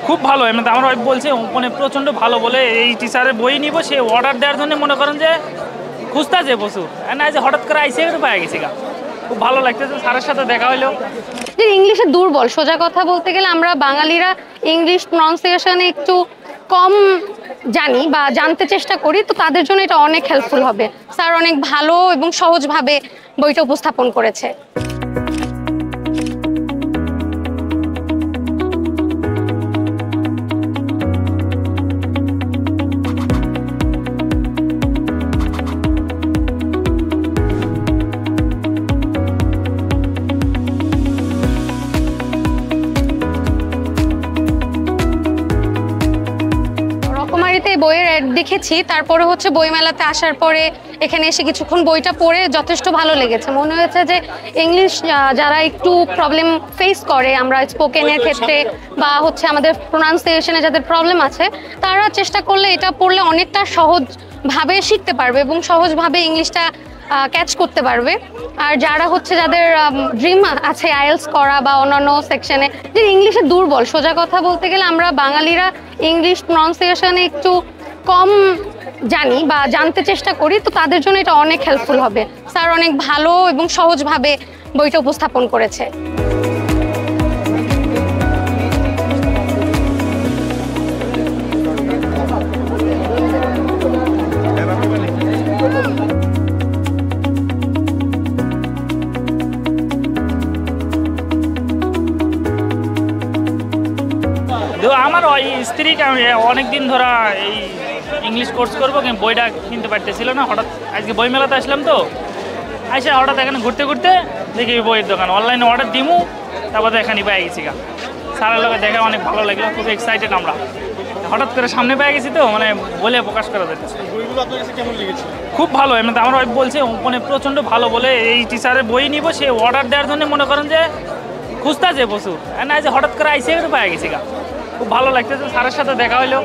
খুব ভালো। এমনি আমার ওয়াইফ বলছে মানে প্রচণ্ড ভালো বলে এই টিচারের বই নিব, সে অর্ডার দেওয়ার জন্য মনে করেন যে খুঁজতে যে প্রচুর না, যে হঠাৎ করে আইসে পাওয়া গেছি গা, খুব ভালো লাগতেছে। স্যারের সাথে দেখা হইলো। ইংলিশে দুর্বল, সোজা কথা বলতে গেলে আমরা বাঙালিরা ইংলিশ প্রনাউন্সিয়েশনে একটু কম জানি বা জানতে চেষ্টা করি, তো তাদের জন্য এটা অনেক হেল্পফুল হবে। স্যার অনেক ভালো এবং সহজভাবে বইটা উপস্থাপন করেছে। বইয়ের অ্যাড দেখেছি, তারপরে হচ্ছে বইমেলাতে আসার পরে এখানে এসে কিছুক্ষণ বইটা পড়ে যথেষ্ট ভালো লেগেছে। মনে হয়েছে যে ইংলিশ যারা একটু প্রবলেম ফেস করে, আমরা স্পোকেনের ক্ষেত্রে বা হচ্ছে আমাদের প্রোনাউন্সিয়েশনে যাদের প্রবলেম আছে, তারা চেষ্টা করলে এটা পড়লে অনেকটা সহজভাবে শিখতে পারবে এবং সহজভাবে ইংলিশটা ক্যাচ করতে পারবে। আর যারা হচ্ছে যাদের ড্রিম আছে আইএলস করা বা অন্যান্য সেকশনে, যে ইংলিশে দুর্বল, সোজা কথা বলতে গেলে আমরা বাঙালিরা ইংলিশ প্রনাউন্সিয়েশনে একটু কম জানি বা জানতে চেষ্টা করি, তো তাদের জন্য এটা অনেক হেল্পফুল হবে। স্যার অনেক ভালো এবং সহজভাবে বইটা উপস্থাপন করেছে। আমার ওই স্ত্রীকে আমি অনেকদিন ধরা এই ইংলিশ কোর্স করবো, কিন্তু বইটা কিনতে পারতেছিল না। হঠাৎ আজকে বই মেলাতে আসলাম, তো আইসা হঠাৎ এখানে ঘুরতে ঘুরতে দেখি বইয়ের দোকান, অনলাইনে অর্ডার দিমু, তারপরে এখানে পেয়ে গেছি গা। স্যারের লোকে দেখে অনেক ভালো লাগলো, খুব এক্সাইটেড আমরা। হঠাৎ করে সামনে পেয়ে গেছি, তো মানে বলে প্রকাশ করা যাচ্ছে। খুব ভালো। এমনি আমার ওয়াইফ বলছে মানে প্রচণ্ড ভালো বলে এই টিচারের বই নিব, সে অর্ডার দেওয়ার জন্য মনে করেন যে খুঁজতে যে প্রচুর না, যে হঠাৎ করে আইসে পেয়ে গেছি গা, খুব ভালো লাগতেছে। স্যারের সাথে দেখা হইলো।